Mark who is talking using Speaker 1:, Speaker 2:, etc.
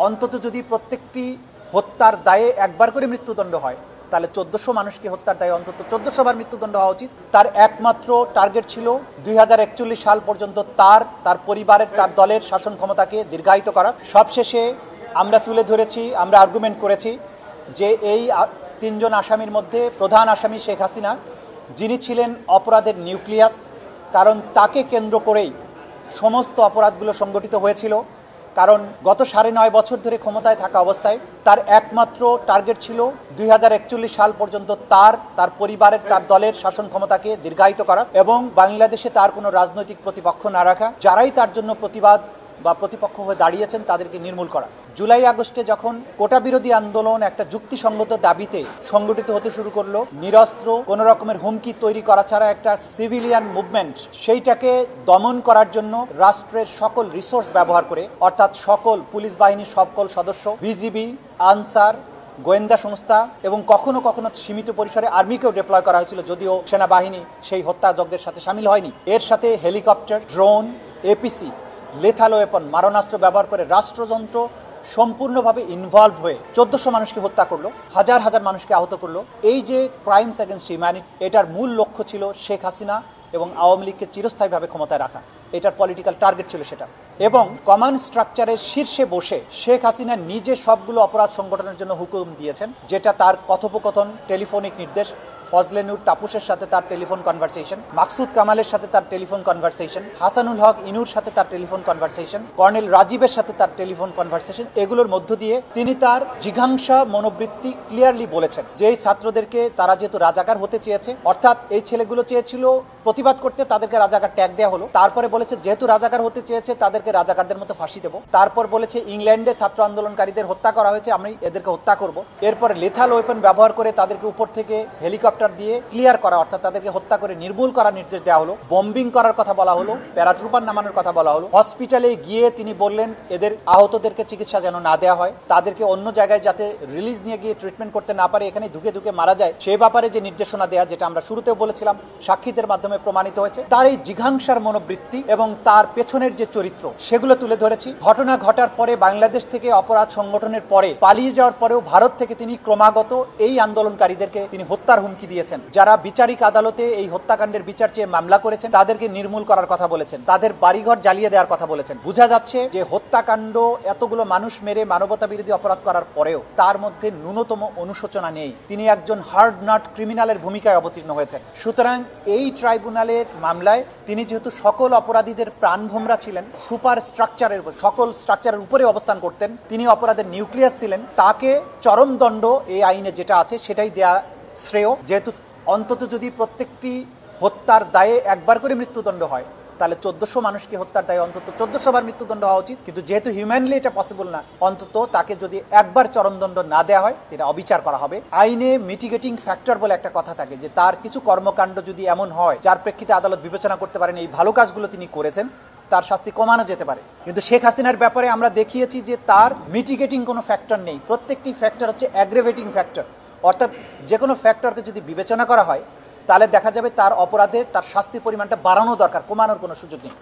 Speaker 1: অন্তত যদি প্রত্যেকটি হত্যার দায়ে একবার করে মৃত্যুদণ্ড হয় তাহলে 1400 মানুষকে হত্যার দায়ে অন্তত 1400 বার মৃত্যুদণ্ড হওয়া উচিত। তার একমাত্র টার্গেট ছিল 2041 সাল পর্যন্ত তার পরিবারের, তার দলের শাসন ক্ষমতাকে দীর্ঘায়িত করা। সবশেষে আমরা তুলে ধরেছি, আমরা আর্গুমেন্ট করেছি যে এই 3 জন আসামির মধ্যে প্রধান আসামি শেখ হাসিনা, যিনি ছিলেন অপরাধের নিউক্লিয়াস, কারণ তাকে কেন্দ্র করেই সমস্ত অপরাধগুলো সংগঠিত হয়েছিল। কারণ গত 9.5 বছর ধরে ক্ষমতায় থাকা অবস্থায় তার একমাত্র টার্গেট ছিল 2041 সাল পর্যন্ত তার পরিবারের, তার দলের শাসন ক্ষমতাকে দীর্ঘায়িত করা এবং বাংলাদেশে তার কোনো রাজনৈতিক প্রতিপক্ষ না রাখা, যারাই তার জন্য প্রতিবাদ বা প্রতিপক্ষ হয়ে দাঁড়িয়েছেন তাদেরকে নির্মূল করা। জুলাই আগস্টে যখন কোটা বিরোধী আন্দোলন একটা যুক্তিসঙ্গত দাবিতে সংগঠিত হতে শুরু করলো, নিরস্ত্র কোনো রকমের হুমকি তৈরি করা ছাড়া একটা সিভিলিয়ান মুভমেন্ট, সেইটাকে দমন করার জন্য রাষ্ট্রের সকল রিসোর্স ব্যবহার করে, অর্থাৎ সকল পুলিশ বাহিনীর সকল সদস্য, বিজিবি, আনসার, গোয়েন্দা সংস্থা এবং কখনো কখনো সীমিত পরিসরে আর্মিকেও ডিপ্লয় করা হয়েছিল, যদিও সেনাবাহিনী সেই হত্যাযজ্ঞের সাথে সামিল হয়নি। এর সাথে helicopter, drone, APC, lethal weapon, মারণাস্ত্র ব্যবহার করে রাষ্ট্রযন্ত্র সম্পূর্ণভাবে ইনভলভ হয়ে 1400 মানুষকে হত্যা করলো, হাজার হাজার মানুষকে আহত করলো। এই যে ক্রাইমস এগেনস্ট হিউম্যানিটি, এটার মূল লক্ষ্য ছিল শেখ হাসিনা এবং আওয়ামী লীগকে চিরস্থায়ীভাবে ক্ষমতায় রাখা। এটার পলিটিক্যাল টার্গেট ছিল সেটা। এবং কমান্ড স্ট্রাকচারের শীর্ষে বসে শেখ হাসিনা নিজে সবগুলো অপরাধ সংগঠনের জন্য হুকুম দিয়েছেন, যেটা তার কথোপকথন, টেলিফোনিক নির্দেশ, ফজলে নূর তাপসের সাথে তার টেলিফোন কনভারসেশন, মাকসুদ কামালের সাথে তার টেলিফোন কনভারসেশন, হাসানুল হক ইনুর সাথে তার টেলিফোন কনভারসেশন, কর্নেল রাজীবের সাথে তার টেলিফোন কনভারসেশন, এগুলোর মধ্য দিয়ে তিনি তার জিঘাংসা মনোবৃত্তি ক্লিয়ারলি বলেছেন যে এই ছাত্রদেরকে তারা যেহেতু রাজাকার হতে চেয়েছে, অর্থাৎ এই ছেলেগুলো চেয়েছিল প্রতিবাদ করতে, তাদেরকে রাজাকার ট্যাগ দেওয়া হলো। তারপরে বলেছে যেহেতু রাজাকার হতে চেয়েছে তাদেরকে রাজাকারদের মতো ফাঁসি দেবো। তারপর বলেছে ইংল্যান্ডে ছাত্র আন্দোলনকারীদের হত্যা করা হয়েছে, আমি এদেরকে হত্যা করব। এরপরে লেথাল ওয়েপন ব্যবহার করে তাদেরকে উপর থেকে হেলিকপ্টার দিয়ে ক্লিয়ার করা, অর্থাৎ তাদেরকে হত্যা করে নির্মূল করার নির্দেশ দেওয়া হলো। বম্বিং করার কথা বলা হলো, প্যারাট্রুপার নামানোর কথা বলা হলো। হসপিটালে গিয়ে তিনি বললেন এদের আহতদেরকে চিকিৎসা যেন না দেওয়া হয়, তাদেরকে অন্য জায়গায় যাতে রিলিজ নিয়ে গিয়ে ট্রিটমেন্ট করতে না পারে, এখানে ধুকে ধুকে মারা যায়, সে ব্যাপারে যে নির্দেশনা দেয়া, যেটা আমরা শুরুতেও বলেছিলাম, সাক্ষীদের মাধ্যমে প্রমাণিত হয়েছে। তার এই জিঘাংসার মনোবৃত্তি এবং তার পেছনের যে চরিত্র, সেগুলো তুলে ধরেছি। ঘটনা ঘটার পরে বাংলাদেশ থেকে অপরাধ সংগঠনের পরে পালিয়ে যাওয়ার পরেও ভারত থেকে তিনি ক্রমাগত এই আন্দোলনকারীদেরকে তিনি হত্যার হুমকি দিয়েছেন। যারা বিচারিক আদালতে এই হত্যাকাণ্ডের বিচার চেয়ে মামলা করেছেন তাদেরকে নির্মূল করার কথা বলেছেন, তাদের বাড়িঘর জ্বালিয়ে দেওয়ার কথা বলেছেন। বোঝা যাচ্ছে যে হত্যাকাণ্ড, এতগুলো মানুষ মেরে মানবতা বিরোধী অপরাধ করার পরেও তার মধ্যে ন্যূনতম অনুশোচনা নেই। তিনি একজন হার্ড নাট ক্রিমিনালের ভূমিকায় অবতীর্ণ হয়েছেন। সুতরাং এই ট্রাইব্যুনালের মামলায় তিনি যেহেতু সকল অপরাধীদের প্রাণভোমরা ছিলেন, সুপার স্ট্রাকচারের, সকল স্ট্রাকচারের উপরে অবস্থান করতেন, তিনি অপরাধের নিউক্লিয়াস ছিলেন, তাকে চরম দণ্ড এই আইনে যেটা আছে সেটাই দেয়া শ্রেয়। যেহেতু অন্তত যদি প্রত্যেকটি হত্যার দায়ে একবার করে মৃত্যুদণ্ড হয় তাহলে 1400 মানুষকে হত্যার দায়ে অন্তত 1400 বার মৃত্যুদণ্ড হওয়া উচিত। কিন্তু যেহেতু হিউম্যানলি এটা পসিবল না, অন্তত তাকে যদি একবার চরমদণ্ড না দেওয়া হয় এটা অবিচার করা হবে। আইনে মিটিগেটিং ফ্যাক্টর বলে একটা কথা থাকে, যে তার কিছু কর্মকাণ্ড যদি এমন হয় যার প্রেক্ষিতে আদালত বিবেচনা করতে পারেন এই ভালো কাজগুলো তিনি করেছেন, তার শাস্তি কমানো যেতে পারে। কিন্তু শেখ হাসিনার ব্যাপারে আমরা দেখিয়েছি যে তার মিটিগেটিং কোনো ফ্যাক্টর নেই, প্রত্যেকটি ফ্যাক্টর হচ্ছে অ্যাগ্রেভেটিং ফ্যাক্টর। অর্থাৎ যে কোনো ফ্যাক্টরকে যদি বিবেচনা করা হয় তাহলে দেখা যাবে তার অপরাধের, তার শাস্তির পরিমাণটা বাড়ানো দরকার, কমানোর কোনো সুযোগ নেই।